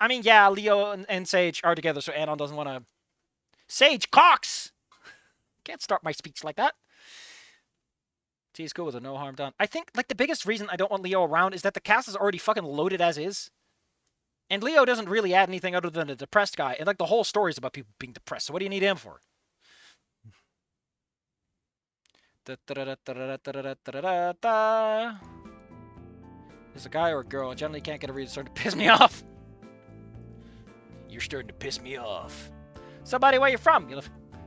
I mean, yeah, Leo and Sage are together, so Anon doesn't want to. Sage Cox! Can't start my speech like that. He's cool with it, no harm done. I think, like, the biggest reason I don't want Leo around is that the cast is already fucking loaded as is. And Leo doesn't really add anything other than a depressed guy. And, like, the whole story is about people being depressed, so what do you need him for? Is a guy or a girl? I generally can't get a read. It's starting to piss me off. You're starting to piss me off. So, buddy, where you from?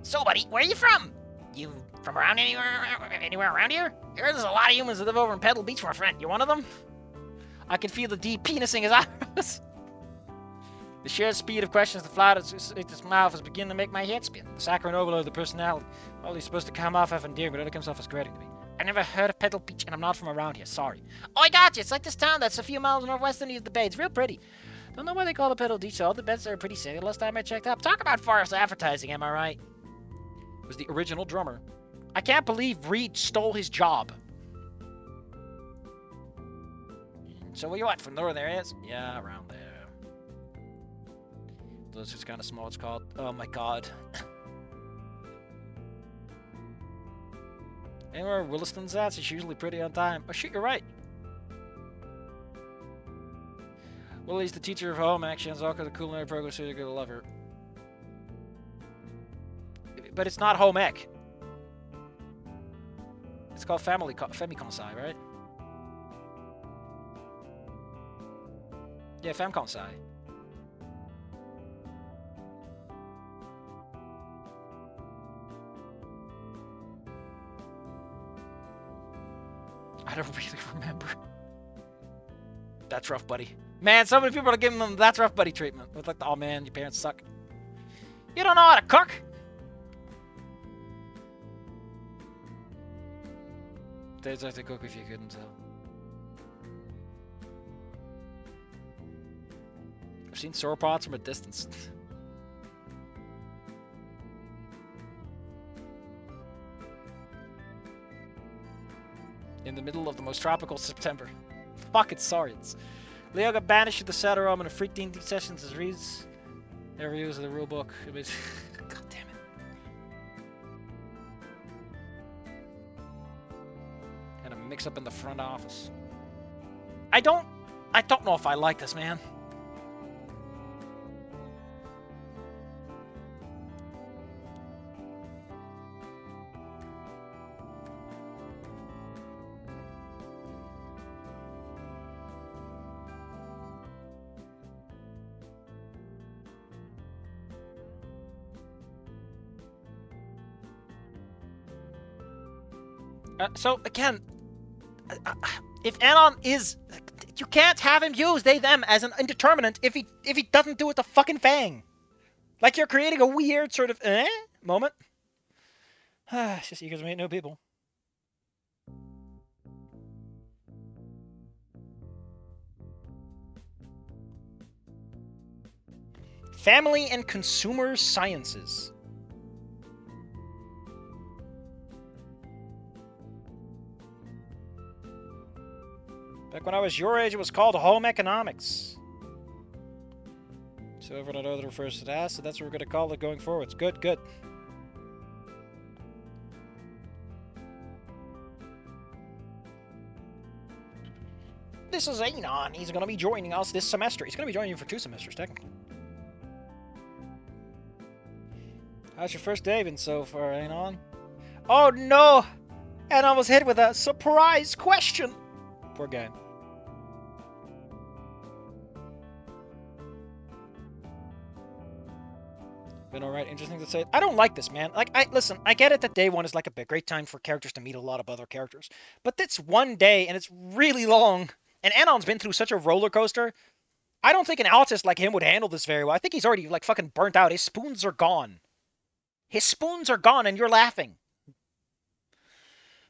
So, buddy, where you from? You from around anywhere around here? There's a lot of humans that live over in Pebble Beach, my friend. You one of them? I can feel the deep penising his eyes. The sheer speed of questions that fly out of his mouth is beginning to make my head spin. The saccharine overload of the personality. Well, he's supposed to come off as endearing, but it comes off as grating to me. I never heard of Pebble Beach, and I'm not from around here. Sorry. Oh, I got you. It's like this town that's a few miles northwestern of the bay. It's real pretty. Don't know why they call it Pebble Beach. All the beds there are pretty sick. The last time I checked up. Talk about forest advertising, am I right? It was the original drummer. I can't believe Reed stole his job. So where you at? From northern areas? Yeah, around there. Those are kind of small. It's called. Oh my god. Anywhere Williston's at, it's usually pretty on time. Oh shit, you're right. Willie's the teacher of home ec. She has all kinds of culinary programs, so you're gonna love her. But it's not home ec. It's called Femiconsci, right? Yeah, Femconsci. I don't really remember. That's rough, buddy. Man, so many people are giving them that's rough, buddy treatment. It's like, oh man, your parents suck. You don't know how to cook? They'd have to cook if you couldn't tell. I've seen sauropods from a distance. In the middle of the most tropical September. Fucking Saurians. Leo got banished to the Shadow Realm in a freak D&D sessions as reads every use of the rulebook. God damn it. Had a mix up in the front office. I don't know if I like this, man. So again, if Anon is, you can't have him use they them as an indeterminate if he doesn't do it the fucking fang. Like you're creating a weird sort of moment. It's just eager to meet new people. Family and Consumer Sciences. Back when I was your age, it was called home economics. So everyone I know that refers to that, so that's what we're going to call it going forwards. Good, good. This is Anon. He's going to be joining us this semester. He's going to be joining you for 2 semesters, technically. How's your first day been so far, Anon? Oh no! Anon was hit with a surprise question! Poor guy. Been alright, interesting to say. I don't like this, man. Like, listen, I get it that day 1 is like a great time for characters to meet a lot of other characters. But that's 1 day, and it's really long. And Anon's been through such a roller coaster. I don't think an autist like him would handle this very well. I think he's already, like, fucking burnt out. His spoons are gone. His spoons are gone, and you're laughing.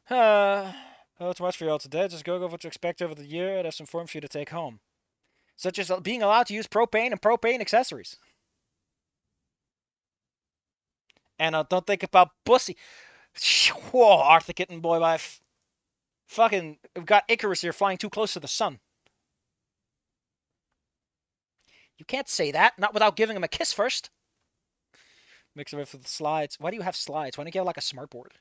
Oh, too much for y'all today. Just go over what to expect over the year. I'd have some form for you to take home. Such as being allowed to use propane and propane accessories. And don't think about pussy. Whoa, Arthur Kitten boy, fucking, we've got Icarus here flying too close to the sun. You can't say that, not without giving him a kiss first. Mix it with the slides. Why do you have slides? Why don't you have like a smartboard?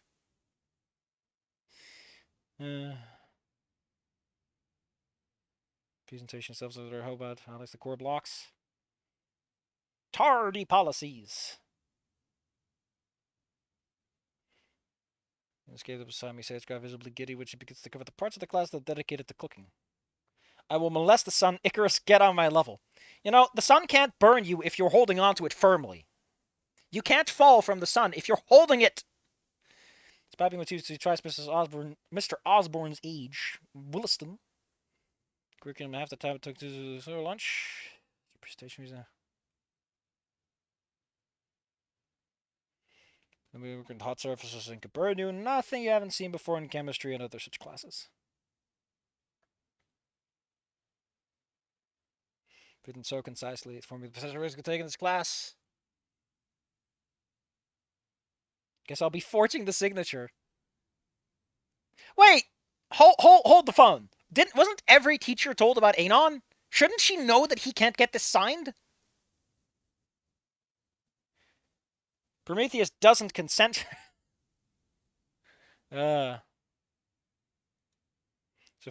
Presentation steps over how about highlights the core blocks. Tardy policies. In this case, beside me, Sage got visibly giddy, which he begins to cover the parts of the class that are dedicated to cooking. I will molest the sun. Icarus, get on my level. You know, the sun can't burn you if you're holding onto it firmly. You can't fall from the sun if you're holding it. It's piping with Tuesday tries Mr. Osborne's age. Williston. Curriculum half the time it took to lunch. Presentation reason. Then we work in hot surfaces and can burn you. Nothing you haven't seen before in chemistry and other such classes. Written so concisely, it's forming the professor risk of taking this class. Guess I'll be forging the signature. Wait! Hold the phone. Wasn't every teacher told about Anon? Shouldn't she know that he can't get this signed? Prometheus doesn't consent. So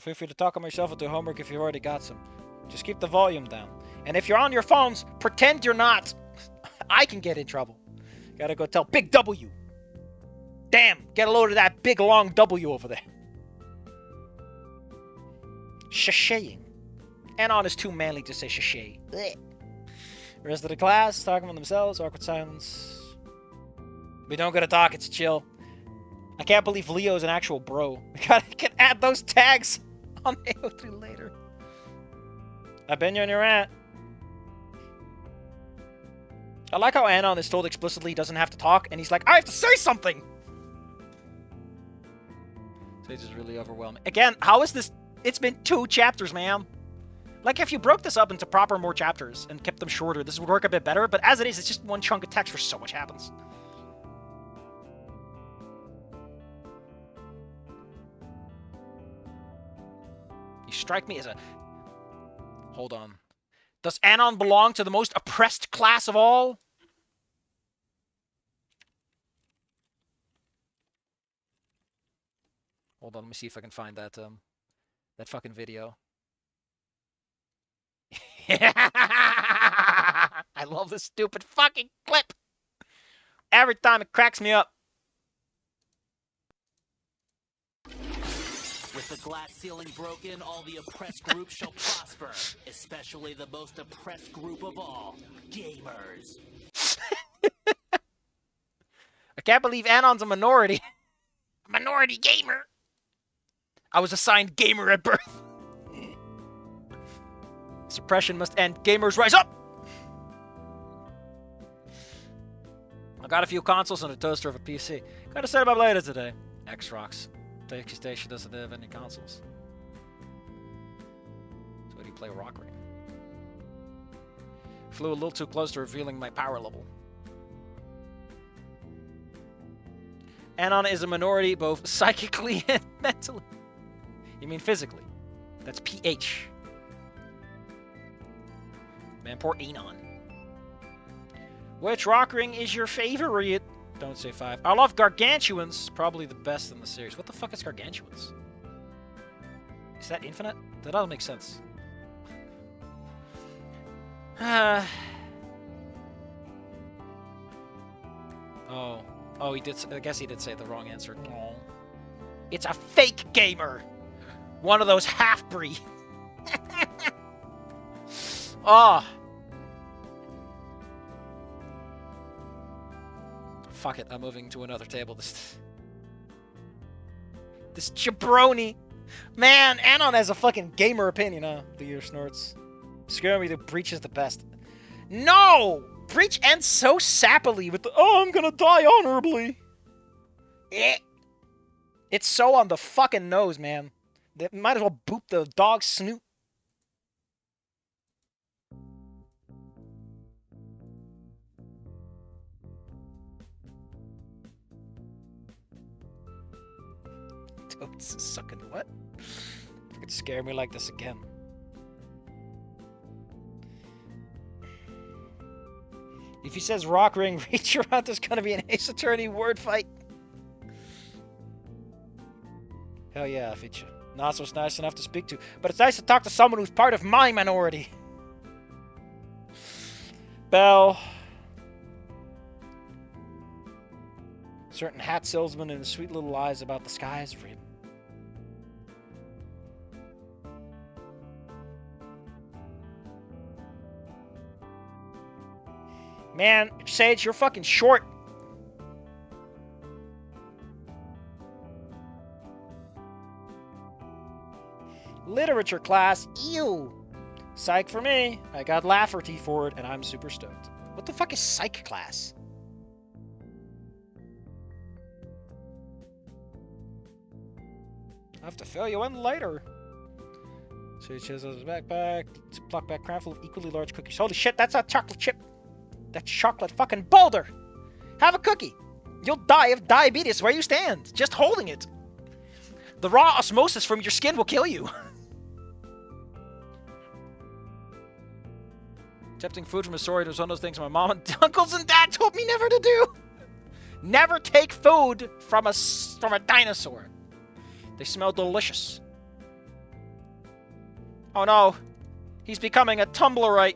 feel free to talk on myself or do homework if you've already got some. Just keep the volume down. And if you're on your phones, pretend you're not. I can get in trouble. Gotta go tell Big W. Damn, get a load of that big long W over there. Sashaying. Anon is too manly to say sashay. The rest of the class talking among themselves, awkward silence. We don't gotta talk, it's chill. I can't believe Leo's an actual bro. We can add those tags on AO3 later. I've been on your rant. I like how Anon is told explicitly he doesn't have to talk, and he's like, I have to say something! Sage is really overwhelming. Again, how is this? It's been 2 chapters, man. Like, if you broke this up into proper more chapters and kept them shorter, this would work a bit better, but as it is, it's just one chunk of text where so much happens. You strike me as a... Hold on. Does Anon belong to the most oppressed class of all? Hold on, let me see if I can find that that fucking video. I love this stupid fucking clip. Every time it cracks me up. With the glass ceiling broken, all the oppressed groups shall prosper, especially the most oppressed group of all, gamers. I can't believe Anon's a minority. A minority gamer. I was assigned gamer at birth. Suppression must end. Gamers rise up! I got a few consoles and a toaster of a PC. Gotta set them up later today. X-Rocks. Tasty Station doesn't have any consoles. So what do you play Rock Ring? Flew a little too close to revealing my power level. Anon is a minority both psychically and mentally. You mean physically. That's PH. Man, poor Anon. Which rock ring is your favorite? Don't say 5. I love Gargantuans. Probably the best in the series. What the fuck is Gargantuans? Is that infinite? That doesn't make sense. Oh, he did. I guess he did say the wrong answer. Oh. It's a fake gamer. One of those half-breed. Oh. Fuck it, I'm moving to another table. This jabroni. Man, Anon has a fucking gamer opinion, huh? The year snorts. Scaring me that Breach is the best. No! Breach ends so sappily with the, oh, I'm gonna die honorably. It's so on the fucking nose, man. They might as well boot the dog's Snoot. Totes sucking what? You could scare me like this again. If he says rock ring, reach around, there's gonna be an Ace Attorney word fight. Hell yeah, feature. Not so nice enough to speak to, but it's nice to talk to someone who's part of my minority. Bell. Certain hat salesman and his sweet little lies about the skies for him. Man, Sage, you're fucking short. Literature class, ew. Psych for me. I got Lafferty for it, and I'm super stoked. What the fuck is psych class? I'll have to fill you in later. So he has his backpack. It's a pluck back crown full of equally large cookies. Holy shit, that's a chocolate chip. That's chocolate fucking boulder. Have a cookie. You'll die of diabetes where you stand. Just holding it. The raw osmosis from your skin will kill you. Accepting food from a story was one of those things my mom and uncles and dad told me never to do. Never take food from a dinosaur. They smell delicious. Oh no, he's becoming a Tumblrite.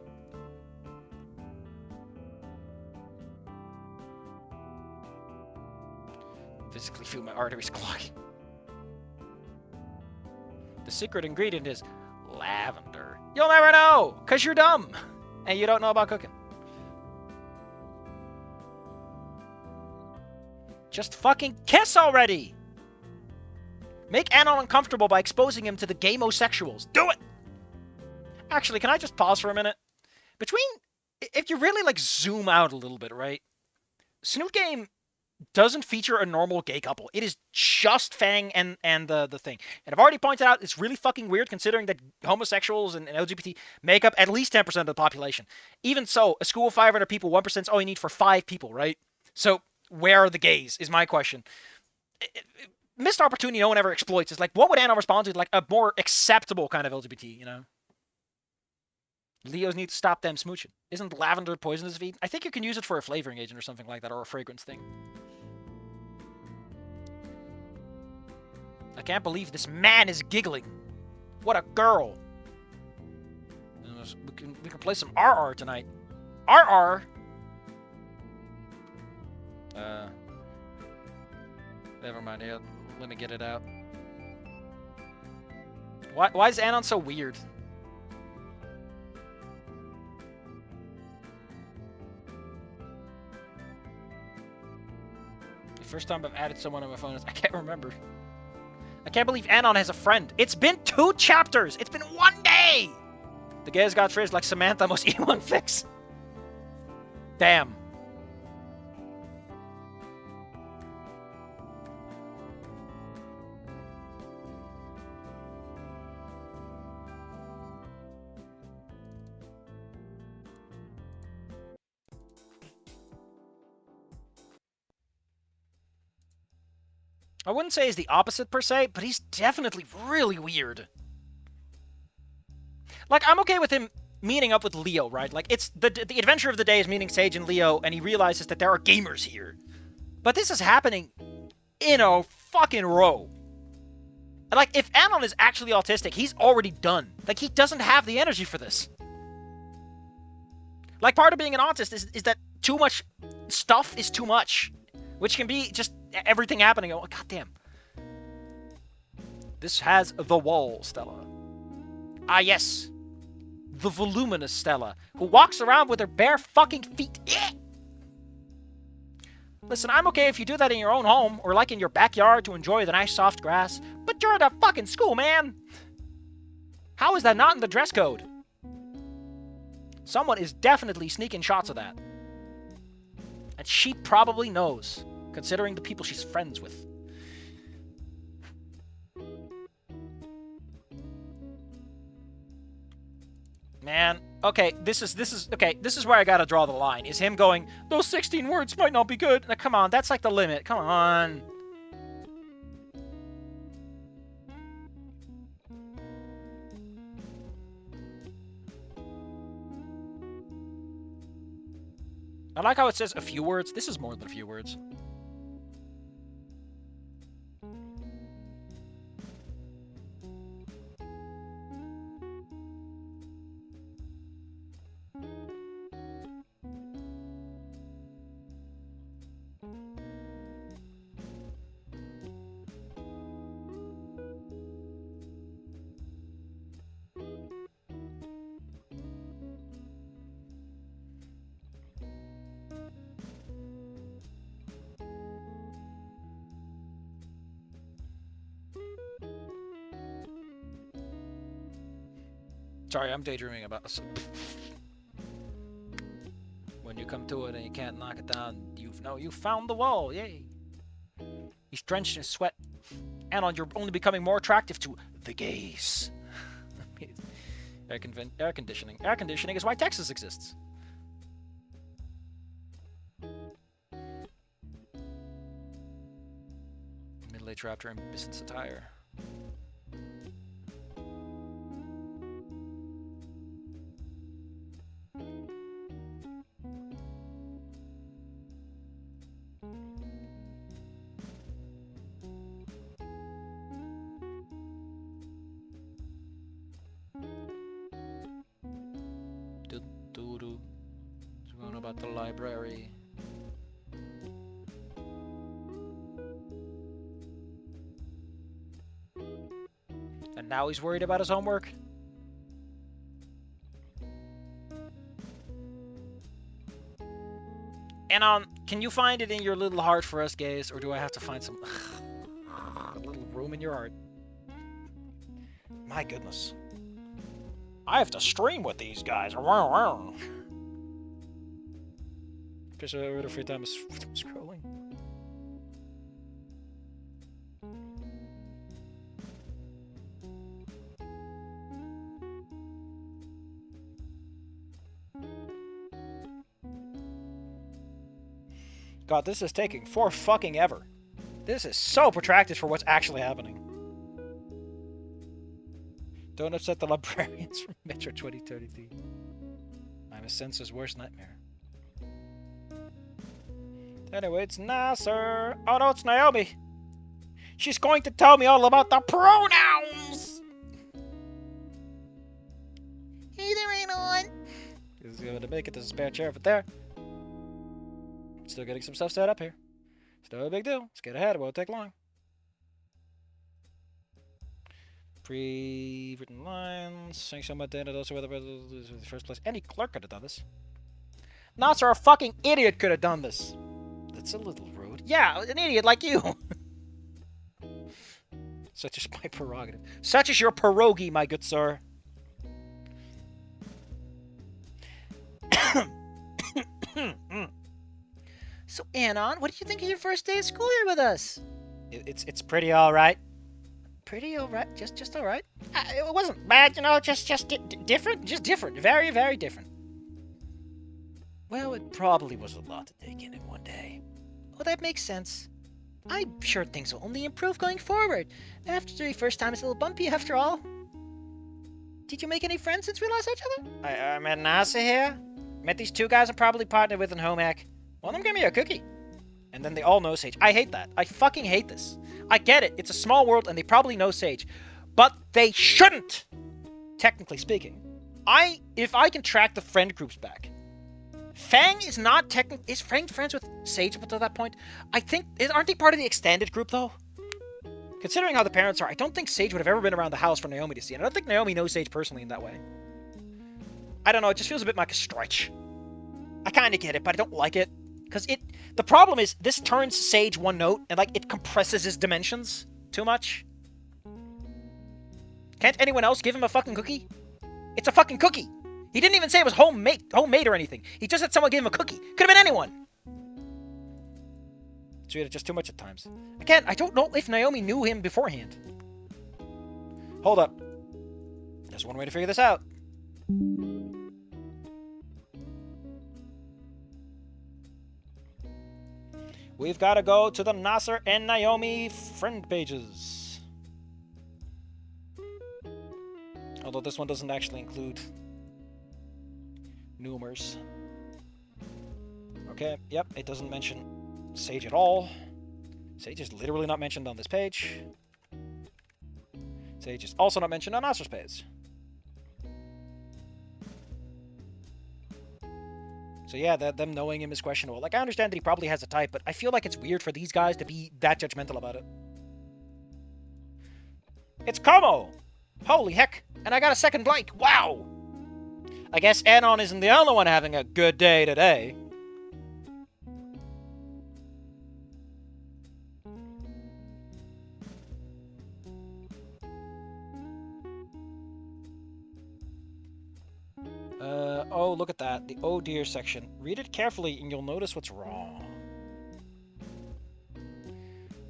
Physically feel my arteries clogging. The secret ingredient is lavender. You'll never know, because you're dumb. And you don't know about cooking. Just fucking kiss already! Make Anon uncomfortable by exposing him to the gamosexuals. Do it! Actually, can I just pause for a minute? If you really, like, zoom out a little bit, right? Snoot Game doesn't feature a normal gay couple. It is just Fang and the thing. And I've already pointed out it's really fucking weird considering that homosexuals and LGBT make up at least 10% of the population. Even so, a school of 500 people, 1% is all you need for 5 people, right? So, where are the gays, is my question. Missed opportunity no one ever exploits. It's like, what would Anon respond to? Like, a more acceptable kind of LGBT, you know? Leos need to stop them smooching. Isn't lavender poisonous, Veed? I think you can use it for a flavoring agent or something like that, or a fragrance thing. I can't believe this man is giggling. What a girl. We can play some RR tonight. RR? Never mind. Here, let me get it out. Why is Anon so weird? The first time I've added someone on my phone is I can't remember. I can't believe Anon has a friend. It's been 2 chapters. It's been 1 day. The gays got phrased like Samantha must eat one fix. Damn. I wouldn't say he's the opposite per se, but he's definitely really weird. Like, I'm okay with him meeting up with Leo, right? Like, it's the adventure of the day is meeting Sage and Leo, and he realizes that there are gamers here. But this is happening in a fucking row. Like, if Anon is actually autistic, he's already done. Like, he doesn't have the energy for this. Like, part of being an autist is that too much stuff is too much. Which can be just everything happening. Oh, goddamn. This has the wall, Stella. Ah, yes. The voluminous Stella, who walks around with her bare fucking feet. Listen, I'm okay if you do that in your own home, or like in your backyard to enjoy the nice soft grass, but you're at a fucking school, man. How is that not in the dress code? Someone is definitely sneaking shots of that. And she probably knows, considering the people she's friends with. Man, okay, this is where I gotta draw the line. Is him going, those 16 words might not be good. Now, come on, that's like the limit. Come on. I like how it says a few words. This is more than a few words. Sorry, I'm daydreaming about this. When you come to it and you can't knock it down, you found the wall. Yay! He's drenched in sweat. Anon, you're only becoming more attractive to the gays. Air conditioning. Air conditioning is why Texas exists. Middle-aged raptor in business attire. About the library. And now he's worried about his homework. Anon, can you find it in your little heart for us gays, or do I have to find some a little room in your heart? My goodness. I have to stream with these guys. Just a bit of free time scrolling. God, this is taking for fucking ever. This is so protracted for what's actually happening. Don't upset the librarians from Metro 2033. I'm a sensor's worst nightmare. Anyway, it's Nasser. Oh no, it's Naomi. She's going to tell me all about the pronouns. Hey there, Anon. He's going to make it. There's a spare chair over there. Still getting some stuff set up here. It's no big deal. Let's get ahead. It won't take long. Pre-written lines. Saying so much data. Also, whether the first place. Any clerk could have done this. Nasser, a fucking idiot, could have done this. That's a little rude. Yeah, an idiot like you. Such is my prerogative. Such is your pierogi, my good sir. So, Anon, what do you think of your first day of school here with us? It's pretty all right. Pretty all right? Just all right? It wasn't bad, you know, just different. Just different. Very, very different. Well, it probably was a lot to take in one day. Well, that makes sense. I'm sure things will only improve going forward. After the first time, it's a little bumpy after all. Did you make any friends since we lost each other? I met Nasa here. Met these two guys I'm probably partnered with in home ec. One of them gave me a cookie. And then they all know Sage. I hate that. I fucking hate this. I get it. It's a small world and they probably know Sage. But they shouldn't! Technically speaking. If I can track the friend groups back. Fang is not technically... Is Fang friends with Sage up until that point? I think... Aren't they part of the extended group, though? Considering how the parents are, I don't think Sage would have ever been around the house for Naomi to see. And I don't think Naomi knows Sage personally in that way. I don't know. It just feels a bit like a stretch. I kind of get it, but I don't like it. Because the problem is, this turns Sage one note, and, like, it compresses his dimensions too much. Can't anyone else give him a fucking cookie? It's a fucking cookie! He didn't even say it was homemade or anything. He just said someone gave him a cookie. Could have been anyone! So it's just too much at times. Again, I don't know if Naomi knew him beforehand. Hold up. There's one way to figure this out. We've got to go to the Nasser and Naomi friend pages. Although this one doesn't actually include Noomers. Or Okay, yep, it doesn't mention Sage at all. Sage is literally not mentioned on this page. Sage is also not mentioned on Asher's page. So yeah, them knowing him is questionable. Like, I understand that he probably has a type, but I feel like it's weird for these guys to be that judgmental about it. It's Como! Holy heck! And I got a second like. Wow! I guess Anon isn't the only one having a good day today. Oh, look at that. The oh dear section. Read it carefully and you'll notice what's wrong.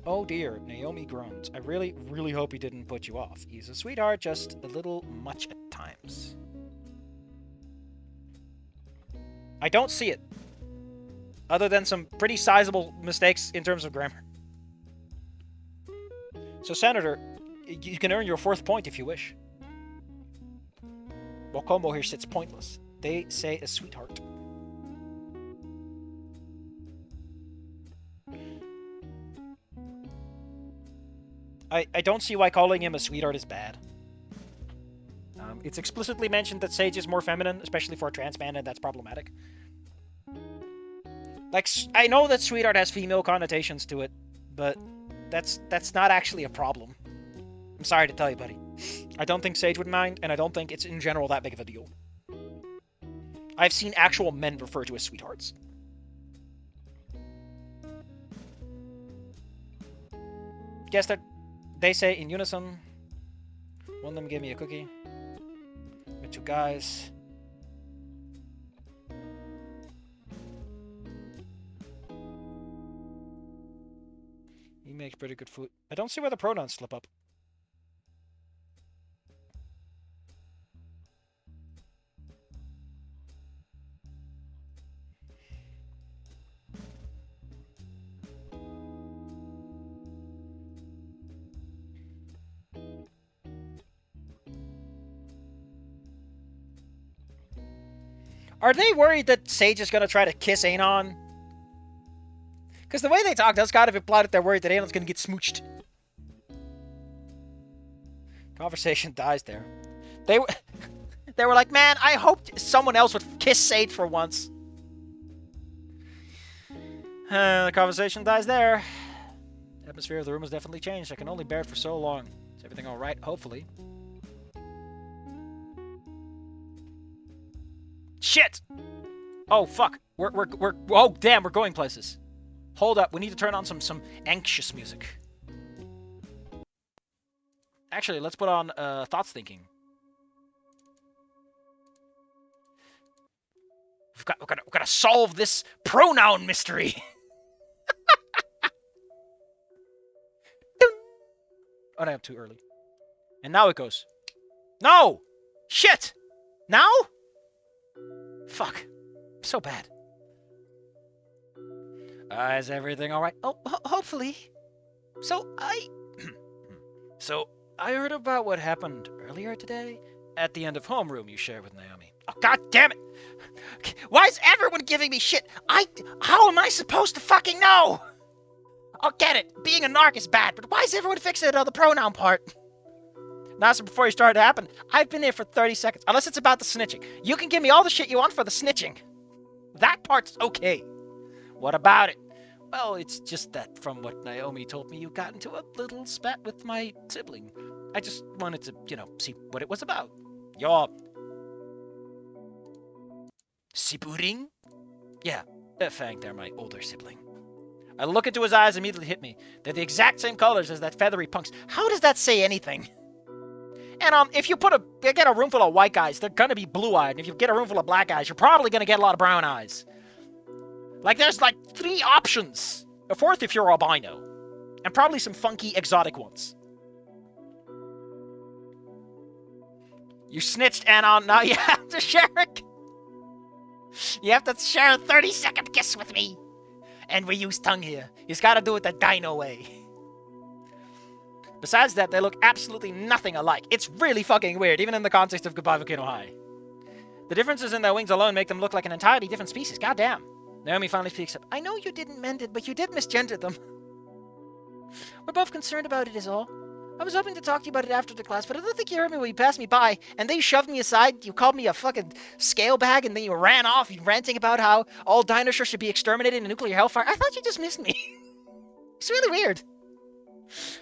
Oh dear, Naomi groans. I really, really hope he didn't put you off. He's a sweetheart, just a little much at times. I don't see it. Other than some pretty sizable mistakes in terms of grammar. So, Senator, you can earn your 4th point if you wish. While Combo here sits pointless. They say a sweetheart. I don't see why calling him a sweetheart is bad. It's explicitly mentioned that Sage is more feminine, especially for a trans man, and that's problematic. Like, I know that sweetheart has female connotations to it, but that's not actually a problem. I'm sorry to tell you, buddy. I don't think Sage would mind, and I don't think it's in general that big of a deal. I've seen actual men referred to as sweethearts. Guess that they say in unison. One of them gave me a cookie. With 2 guys. He makes pretty good food. I don't see where the pronouns slip up. Are they worried that Sage is going to try to kiss Anon? Because the way they talk does kind of imply that they're worried that Anon's going to get smooched. Conversation dies there. They were like, man, I hoped someone else would kiss Sage for once. The conversation dies there. The atmosphere of the room has definitely changed. I can only bear it for so long. Is everything alright? Hopefully. Shit! Oh, fuck. Oh, damn, we're going places. Hold up, we need to turn on some anxious music. Actually, let's put on thoughts thinking. We've got to solve this pronoun mystery. Oh, no, I'm too early. And now it goes. No! Shit! Now? Fuck. So bad. Is everything alright? Oh, hopefully. So I heard about what happened earlier today at the end of homeroom you shared with Naomi. Oh, god damn it! Why is everyone giving me shit? How am I supposed to fucking know? I'll get it. Being a narc is bad, but why is everyone fixated on the pronoun part? Now, so before you started to happen, I've been here for 30 seconds. Unless it's about the snitching. You can give me all the shit you want for the snitching. That part's okay. What about it? Well, it's just that from what Naomi told me, you got into a little spat with my sibling. I just wanted to, see what it was about. Your sibling? Yeah, Fang, they're my older sibling. I look into his eyes and immediately hit me. They're the exact same colors as that feathery punk's. How does that say anything? And if you get a room full of white guys, they're gonna be blue-eyed. And if you get a room full of black guys, you're probably gonna get a lot of brown eyes. Like, there's like 3 options. A 4th if you're albino. And probably some funky exotic ones. You snitched, Anon. Now you have to share it. You have to share a 30-second kiss with me. And we use tongue here. You've got to do it the dino way. Besides that, they look absolutely nothing alike. It's really fucking weird, even in the context of Goodbye Volcano High. The differences in their wings alone make them look like an entirely different species. Goddamn. Naomi finally speaks up. I know you didn't mend it, but you did misgender them. We're both concerned about it is all. I was hoping to talk to you about it after the class, but I don't think you heard me when you passed me by, and then you shoved me aside, you called me a fucking scale bag, and then you ran off, you ranting about how all dinosaurs should be exterminated in a nuclear hellfire. I thought you just missed me. It's really weird.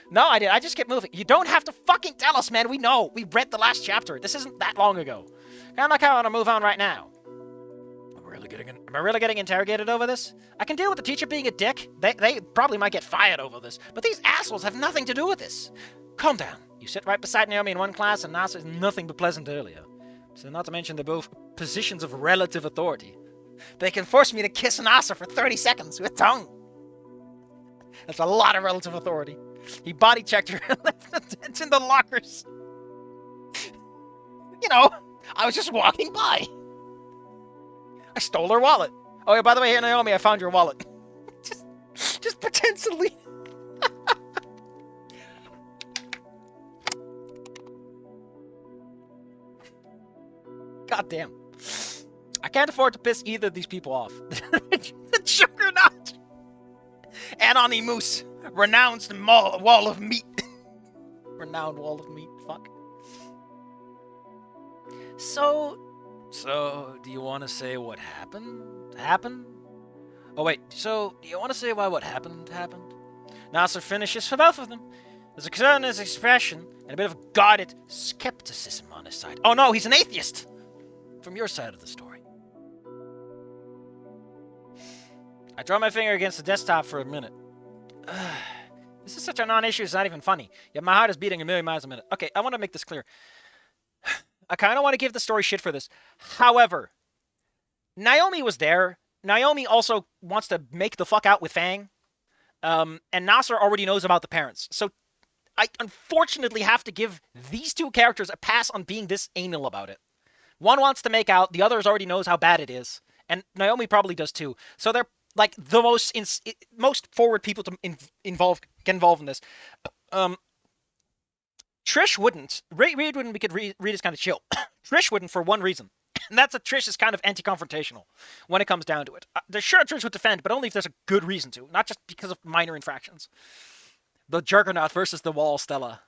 No, I did. I just kept moving. You don't have to fucking tell us, man. We know. We read the last chapter. This isn't that long ago. I'm like, I want to move on right now. Am I really getting interrogated over this? I can deal with the teacher being a dick. They probably might get fired over this. But these assholes have nothing to do with this. Calm down. You sit right beside Naomi in one class, and Nasa is nothing but pleasant earlier. So not to mention they're both positions of relative authority. They can force me to kiss Nasa for 30 seconds with tongue. That's a lot of relative authority. He body checked her and left the tents in the lockers. You know, I was just walking by. I stole her wallet. Oh yeah, by the way, here, Naomi, I found your wallet. just pretend to leave. God damn. I can't afford to piss either of these people off. The juggernaut. Anon Moose. Renowned wall of meat. Renowned wall of meat. Fuck. So, do you want to say what happened? Oh, wait. So, do you want to say why what happened? Nasser finishes for both of them. There's a concern in his expression and a bit of guarded skepticism on his side. Oh, no, he's an atheist. From your side of the story. I draw my finger against the desktop for a minute. This is such a non-issue, it's not even funny. Yet my heart is beating a million miles a minute. Okay, I want to make this clear. I kind of want to give the story shit for this. However, Naomi was there. Naomi also wants to make the fuck out with Fang. And Nasser already knows about the parents. So I unfortunately have to give these two characters a pass on being this anal about it. One wants to make out, the other already knows how bad it is. And Naomi probably does too. So they're like the most forward people to get involved in this. Trish wouldn't. Reed wouldn't because Reed is kind of chill. Trish wouldn't for one reason. And that's that Trish is kind of anti-confrontational when it comes down to it. They're sure Trish would defend, but only if there's a good reason to. Not just because of minor infractions. The Juggernaut versus the Wall Stella.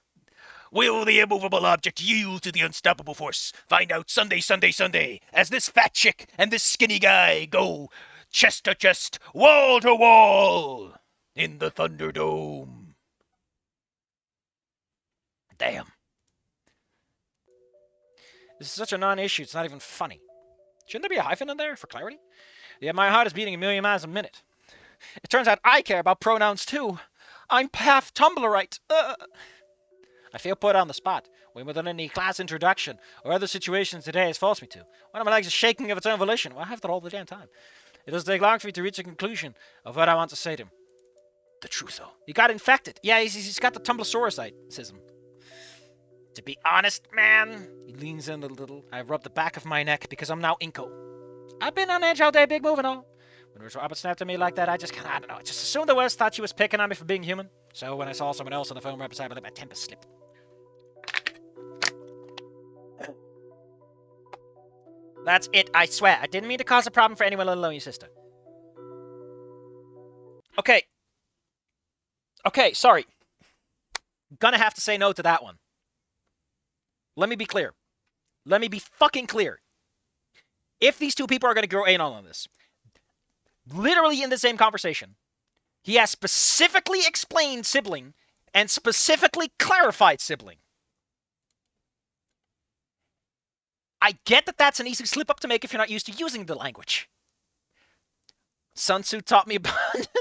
Will the immovable object yield to the unstoppable force? Find out Sunday, Sunday, Sunday, as this fat chick and this skinny guy go chest to chest, wall to wall, in the Thunderdome. Damn. This is such a non-issue, it's not even funny. Shouldn't there be a hyphen in there for clarity? Yeah, my heart is beating a million miles a minute. It turns out I care about pronouns too. I'm half Tumblrite. I feel put on the spot, when without any class introduction or other situations today has forced me to. One of my legs is shaking of its own volition. Well, I have that all the damn time. It doesn't take long for me to reach a conclusion of what I want to say to him. The truth, though. He got infected. Yeah, he's got the Tumblrsaurus-ism. To be honest, man, he leans in a little. I rub the back of my neck because I'm now Inko. I've been on edge all day, big move and all. When Robert snapped at me like that, I just I don't know, I just assumed the worst, thought she was picking on me for being human. So when I saw someone else on the phone right beside me, I let my temper slip. That's it, I swear. I didn't mean to cause a problem for anyone, let alone your sister. Okay. Okay, sorry. Gonna have to say no to that one. Let me be clear. Let me be fucking clear. If these two people are going to go Anon on this, literally in the same conversation, he has specifically explained sibling and specifically clarified sibling. I get that that's an easy slip up to make if you're not used to using the language. Sun Tzu taught me about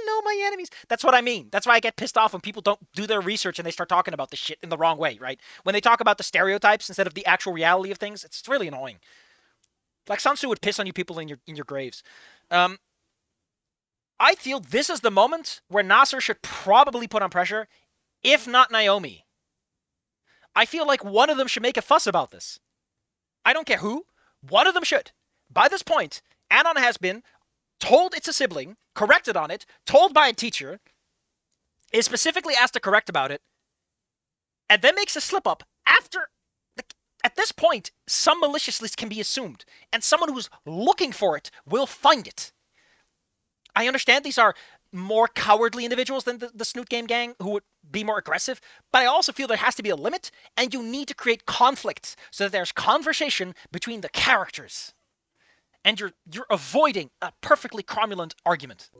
know my enemies. That's what I mean. That's why I get pissed off when people don't do their research and they start talking about the shit in the wrong way, right? When they talk about the stereotypes instead of the actual reality of things, it's really annoying. Like Sun Tzu would piss on you people in your graves. I feel this is the moment where Nasser should probably put on pressure, if not Naomi. I feel like one of them should make a fuss about this. I don't care who. One of them should. By this point, Anon has been told it's a sibling, corrected on it, told by a teacher, is specifically asked to correct about it, and then makes a slip-up after... At this point, some maliciousness can be assumed, and someone who's looking for it will find it. I understand these are more cowardly individuals than the Snoot Game Gang who would be more aggressive, but I also feel there has to be a limit, and you need to create conflict so that there's conversation between the characters. And you're avoiding a perfectly cromulent argument.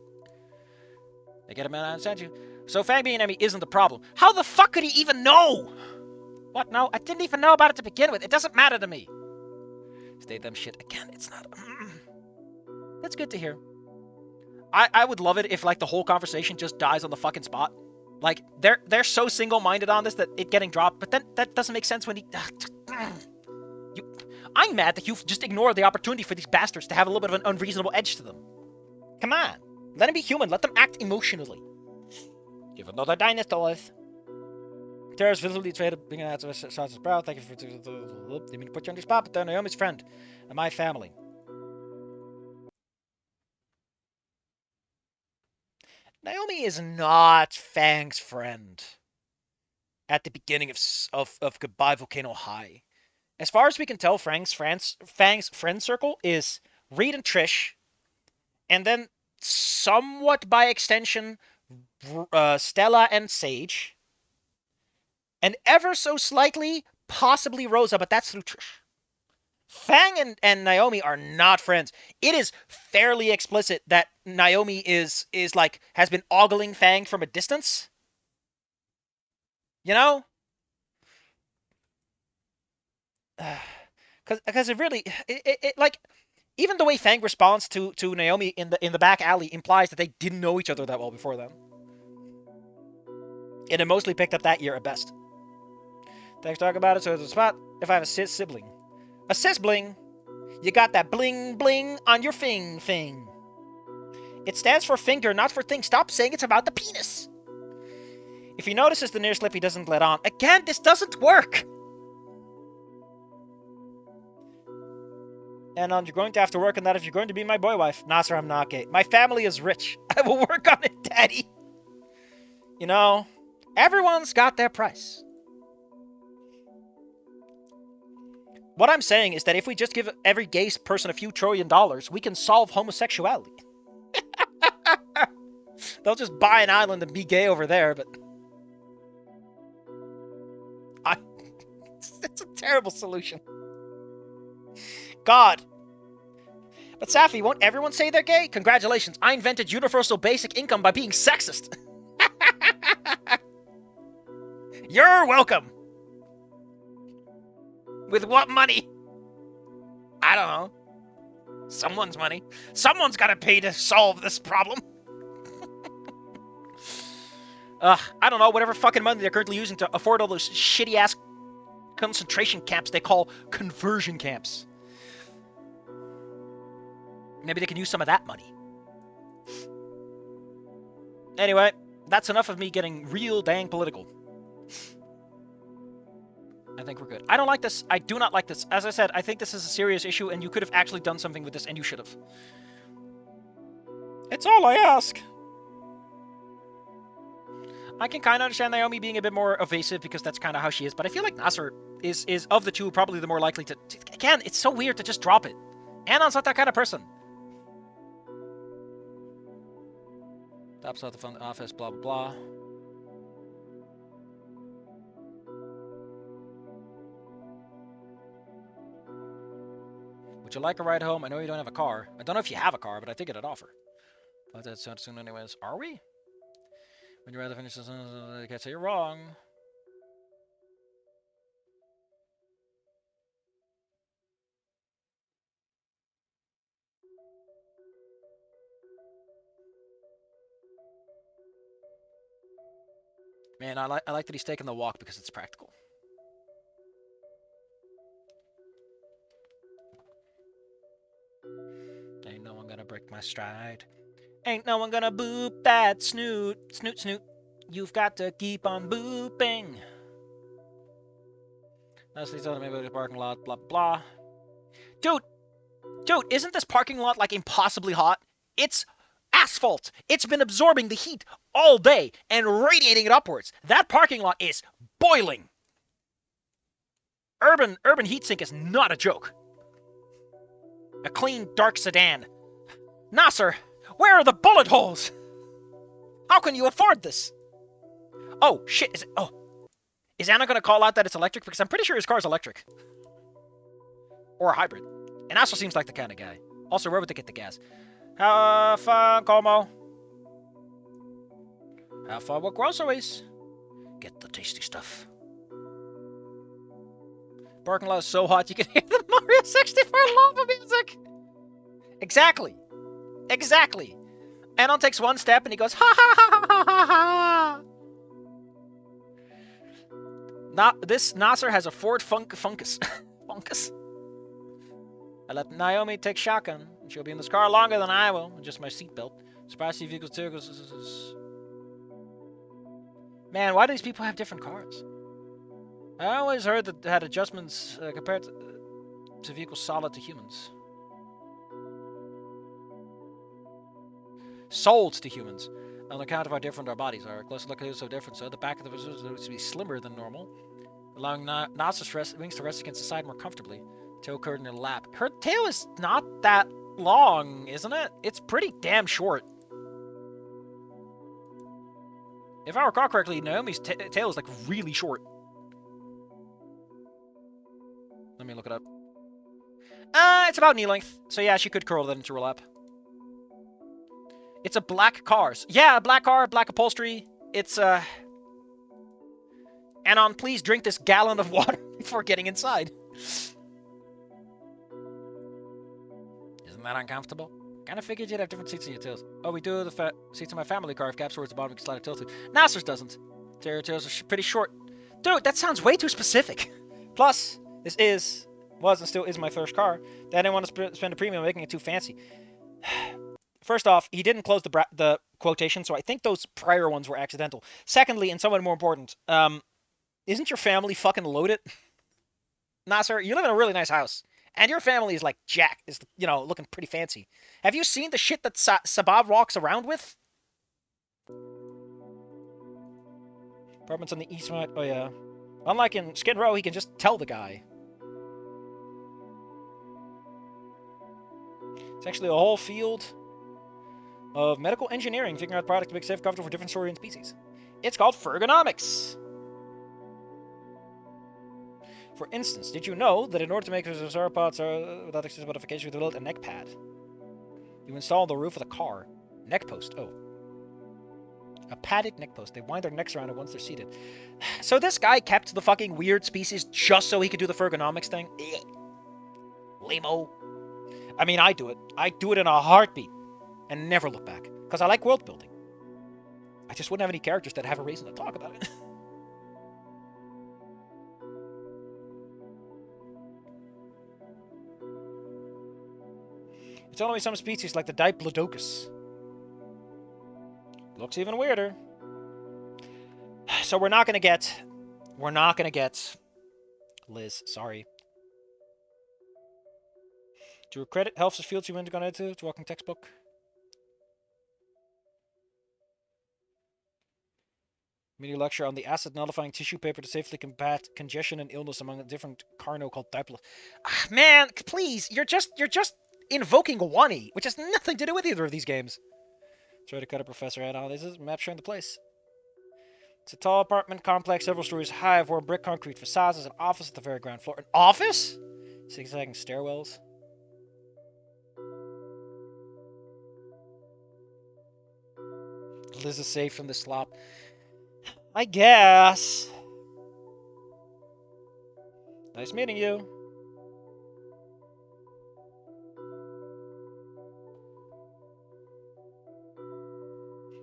They get a man understand you. So Fang being an enemy isn't the problem. How the fuck could he even know? What? No, I didn't even know about it to begin with. It doesn't matter to me. State them shit again. It's not. That's good to hear. I would love it if like the whole conversation just dies on the fucking spot. Like they're so single-minded on this that it getting dropped, but then that doesn't make sense when he. I'm mad that you've just ignored the opportunity for these bastards to have a little bit of an unreasonable edge to them. Come on, let them be human. Let them act emotionally. Give another dinosaurs. Terrorist visibly traded being out of shots of brow. Thank you for. Didn't mean to put you on your spot, but they're Naomi's friend and my family. Naomi is not Fang's friend at the beginning of Goodbye Volcano High. As far as we can tell, Fang's friend circle is Reed and Trish, and then somewhat by extension, Stella and Sage, and ever so slightly, possibly Rosa, but that's through Trish. Fang and Naomi are not friends. It is fairly explicit that Naomi is like has been ogling Fang from a distance. You know? Because it really it like even the way Fang responds to Naomi in the back alley implies that they didn't know each other that well before then. And it mostly picked up that year at best. Thanks for talking about it. So it's a spot if I have a sibling. A sibling? You got that bling bling on your thing. It stands for finger, not for thing. Stop saying it's about the penis. If he notices the near slip, he doesn't let on. Again, this doesn't work. Anon, you're going to have to work on that if you're going to be my boy wife. Nah, sir, I'm not gay. My family is rich. I will work on it, daddy. You know, everyone's got their price. What I'm saying is that if we just give every gay person a few $1 trillion, we can solve homosexuality. They'll just buy an island and be gay over there, but... It's a terrible solution. God. But Safi, won't everyone say they're gay? Congratulations, I invented universal basic income by being sexist. You're welcome. With what money? I don't know. Someone's money. Someone's gotta pay to solve this problem. I don't know, whatever fucking money they're currently using to afford all those shitty-ass concentration camps they call conversion camps. Maybe they can use some of that money. Anyway, that's enough of me getting real dang political. I think we're good. I don't like this. I do not like this. As I said, I think this is a serious issue, and you could have actually done something with this, and you should have. It's all I ask. I can kind of understand Naomi being a bit more evasive, because that's kind of how she is, but I feel like Nasser is of the two, probably the more likely to... Again, it's so weird to just drop it. Anon's not that kind of person. Tops out the front office, blah, blah, blah. Would you like a ride home? I know you don't have a car. I don't know if you have a car, but I think it'd offer. But that's soon anyways. Are we? When you rather finish this, I can't say you're wrong. Man, I like that he's taking the walk because it's practical. Ain't no one gonna break my stride. Ain't no one gonna boop that snoot. Snoot, snoot. You've got to keep on booping. That's the other maybe the parking lot, blah, blah. Dude, isn't this parking lot like impossibly hot? It's asphalt. It's been absorbing the heat all day and radiating it upwards. That parking lot is boiling. Urban heatsink is not a joke. A clean, dark sedan. Nasser, Where are the bullet holes? How can you afford this? Oh, shit. Is Anna going to call out that it's electric? Because I'm pretty sure his car is electric. Or a hybrid. And also seems like the kind of guy. Also, where would they get the gas? Have fun, Como. Have fun with groceries. Get the tasty stuff. Parking lot is so hot you can hear the Mario 64 lava music. Exactly. Exactly. Anon takes one step and he goes, ha ha ha ha ha ha. This Nasser has a Ford Funkus. Funkus. I let Naomi take shotgun. She'll be in this car longer than I will. Just my seatbelt. Surprise vehicles too. Man, why do these people have different cars? I always heard that they had adjustments compared to vehicles solid to humans. Sold to humans. On account of how different our bodies are. Closer look is so different, so the back of the vessel is to be slimmer than normal, allowing Nasser's wings to rest against the side more comfortably. Tail curved in her lap. Her tail is not that long, isn't it? It's pretty damn short. If I recall correctly, Naomi's tail is like really short. Let me look it up. It's about knee length. So yeah, she could curl that into her lap. It's a black car. Yeah, a black car, black upholstery. It's Anon, please drink this gallon of water before getting inside. Isn't that uncomfortable? Kind of figured you'd have different seats in your tails. Oh, we do the seats in my family car. If gaps towards the bottom, we can slide a tail to. Nasser's doesn't. Interior tails are pretty short. Dude, that sounds way too specific. Plus, this was and still is my first car. I didn't want to spend a premium making it too fancy. First off, he didn't close the quotation, so I think those prior ones were accidental. Secondly, and somewhat more important, isn't your family fucking loaded? Nasser, you live in a really nice house. And your family is like looking pretty fancy. Have you seen the shit that Sabab walks around with? Apartments on the east side. Oh, yeah. Unlike in Skid Row, he can just tell the guy. It's actually a whole field of medical engineering, figuring out products to make safe, comfortable for different saurian species. It's called ergonomics. For instance, did you know that in order to make sauropods without excessive modification, we developed a neck pad? You install on the roof of the car. Neck post. Oh. A padded neck post. They wind their necks around it once they're seated. So this guy kept the fucking weird species just so he could do the ergonomics thing? Lame-o. I mean, I do it. I do it in a heartbeat. And never look back. Because I like world building. I just wouldn't have any characters that have a reason to talk about it. It's only some species like the Diplodocus. Looks even weirder. So we're not gonna get Liz, sorry. To her credit, helps the fields you went to go into. It's a walking textbook. Mini lecture on the acid nullifying tissue paper to safely combat congestion and illness among a different carno called Diplo. Man, please, you're just invoking Wani, which has nothing to do with either of these games. Try to cut a professor head on. This is a map showing the place. It's a tall apartment complex, several stories high, of brick concrete facades. There's an office at the very ground floor. An office? Zigzagging stairwells. Liz is safe from the slop. I guess. Nice meeting you.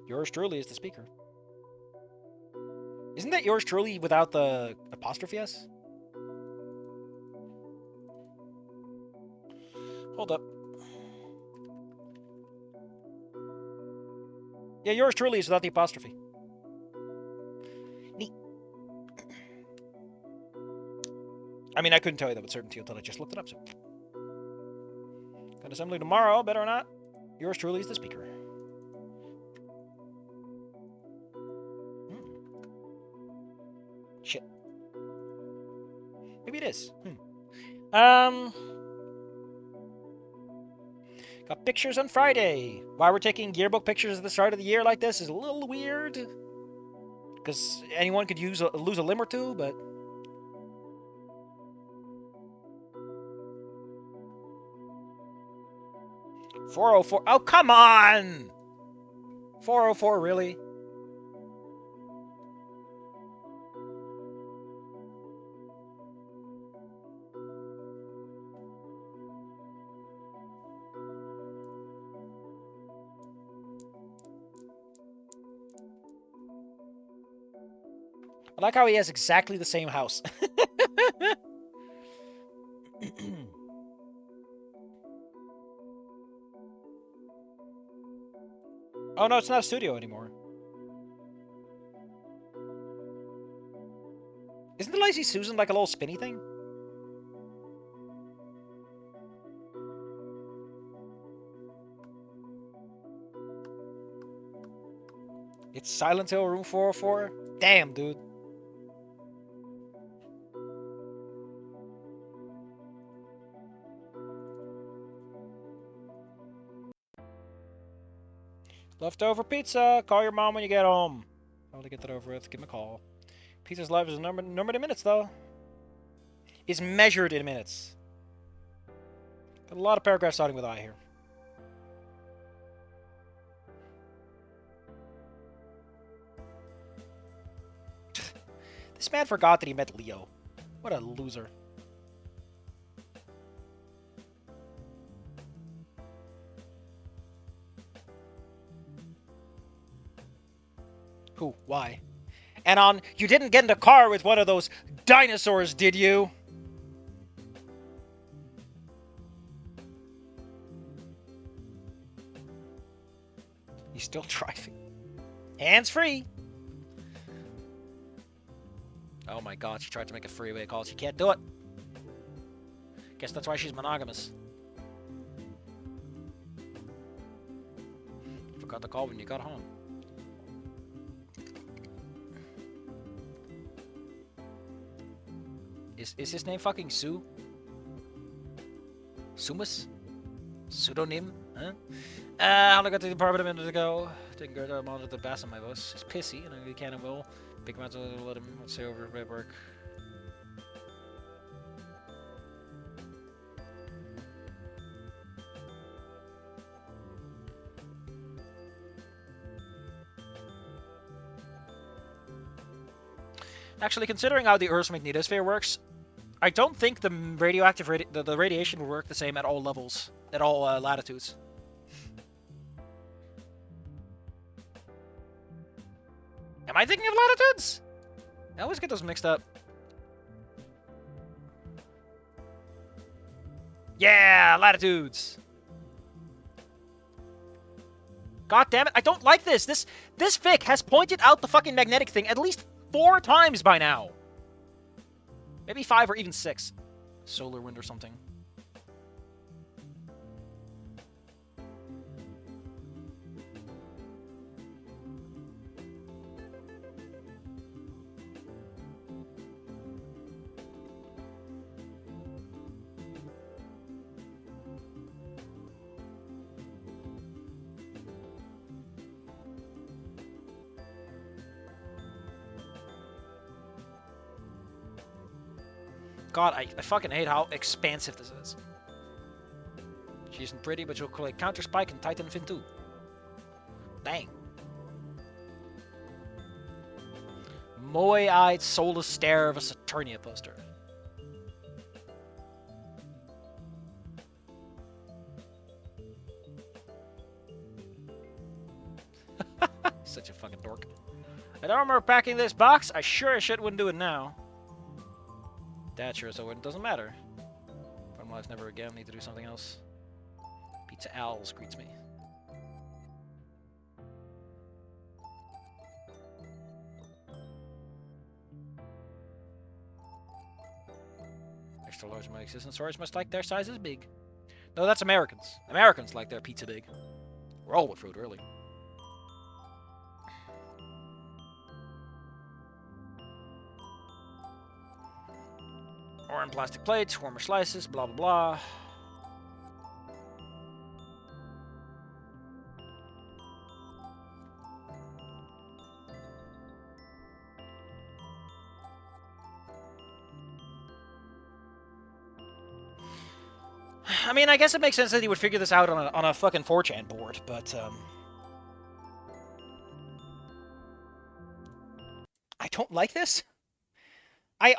Yours truly is the speaker. Isn't that yours truly without the apostrophe S? Hold up. Yeah, yours truly is without the apostrophe. Neat. I mean, I couldn't tell you that with certainty until I just looked it up. So, got assembly tomorrow, better or not. Yours truly is the speaker. Shit. Maybe it is. Got pictures on Friday. Why we're taking yearbook pictures at the start of the year like this is a little weird. Because anyone could lose a limb or two, but... $404. Oh, come on! $404, really? I like how he has exactly the same house. Oh no, it's not a studio anymore. Isn't the Lazy Susan like a little spinny thing? It's Silent Hill Room 404? Damn, dude. Leftover pizza. Call your mom when you get home. I want to get that over with. Give him a call. Pizza's life is numbered in minutes, though. Is measured in minutes. Got a lot of paragraphs starting with I here. This man forgot that he met Leo. What a loser. Who? Why? Anon, you didn't get in a car with one of those dinosaurs, did you? He's still driving. Hands free. Oh my god, she tried to make a freeway call. She can't do it. Guess that's why she's monogamous. Forgot to call when you got home. Is his name fucking Sue? Sumus? Pseudonym? Huh? I only got to the apartment a minute ago. Didn't go to monitor the bass on my voice. He's pissy, and I can and will. Big amounts of let him say over at work. Actually, considering how the Earth's magnetosphere works, I don't think the radioactive the radiation will work the same at all levels, at all latitudes. Am I thinking of latitudes? I always get those mixed up. Yeah, latitudes. God damn it! I don't like this. This fic has pointed out the fucking magnetic thing at least 4 times by now. Maybe 5 or even 6. Solar wind or something. God, I fucking hate how expansive this is. She isn't pretty, but she'll collect Counter Spike and Titan Fin too. Dang. Moe-eyed, soulless stare of a Saturnia poster. Such a fucking dork. I don't remember packing this box. I sure as shit wouldn't do it now. That sure so it doesn't matter. From life never again. Need to do something else. Pizza Owls greets me. Extra large my existence storage must like their size is big. No, that's Americans. Americans like their pizza big. Roll with fruit early. Or in plastic plates, warmer slices, blah blah blah. I mean, I guess it makes sense that he would figure this out on a fucking 4chan board, but I don't like this. I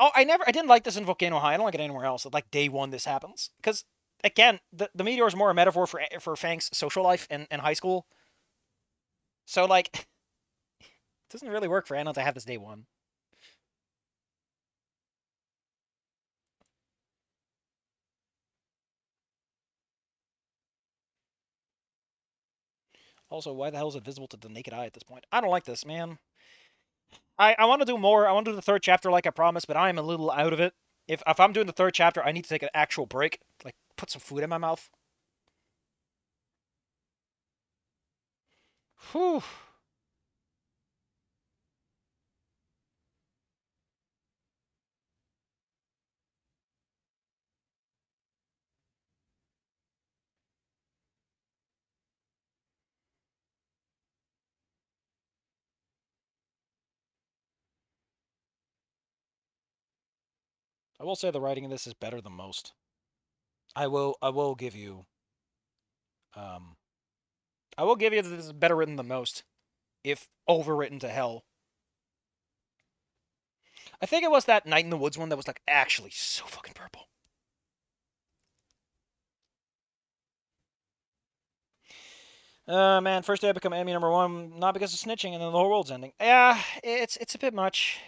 didn't like this in Volcano High. I don't like it anywhere else. Like day one, this happens because again, the Meteor is more a metaphor for Fang's social life in high school. So like, it doesn't really work for Anon to have this day one. Also, why the hell is it visible to the naked eye at this point? I don't like this, man. I want to do more. I want to do the third chapter like I promised, but I'm a little out of it. If I'm doing the third chapter, I need to take an actual break. Like, put some food in my mouth. Whew. I will say the writing in this is better than most. I will give you um I will give you that this is better written than most, if overwritten to hell. I think it was that Night in the Woods one that was like actually so fucking purple. Man, first day I become enemy number one, not because of snitching, and then the whole world's ending. Yeah, it's a bit much.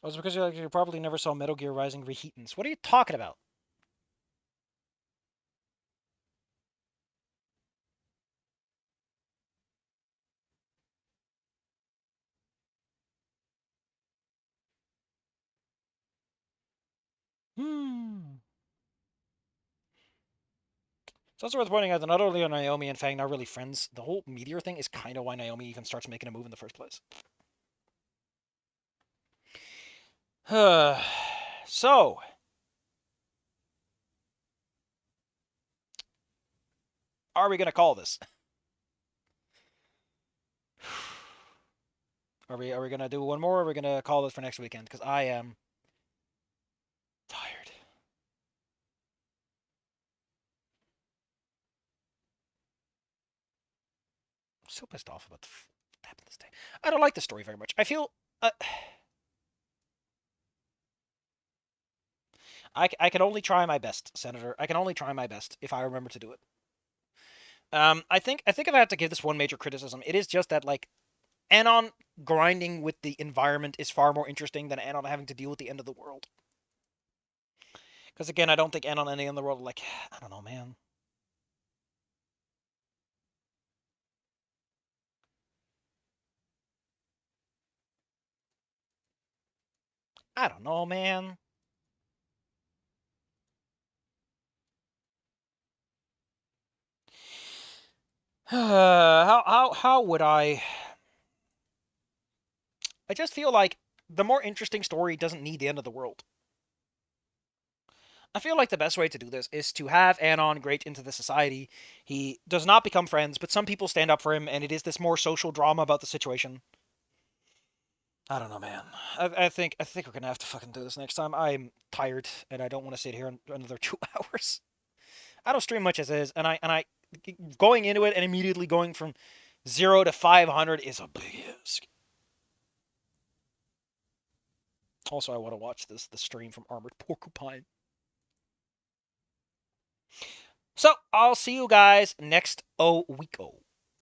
It was because you probably never saw Metal Gear Rising Reheatants. What are you talking about? Hmm. It's also worth pointing out that not only are Naomi and Fang not really friends, the whole Meteor thing is kind of why Naomi even starts making a move in the first place. So, are we gonna call this? Are we gonna do one more? Or are we gonna call this for next weekend? Because I am tired. I'm so pissed off about what happened this day. I don't like the story very much. I feel I can only try my best, Senator. I can only try my best if I remember to do it. I think if I have to give this one major criticism, it is just that like Anon grinding with the environment is far more interesting than Anon having to deal with the end of the world. Because again, I don't think Anon ending in the world like I don't know, man. I don't know, man. How would I? I just feel like the more interesting story doesn't need the end of the world. I feel like the best way to do this is to have Anon great into the society. He does not become friends, but some people stand up for him, and it is this more social drama about the situation. I don't know, man. I think we're gonna have to fucking do this next time. I'm tired, and I don't want to sit here another 2 hours. I don't stream much as is, and I going into it and immediately going from 0 to 500 is a big risk. Also, I want to watch the stream from Armored Porcupine. So I'll see you guys next week.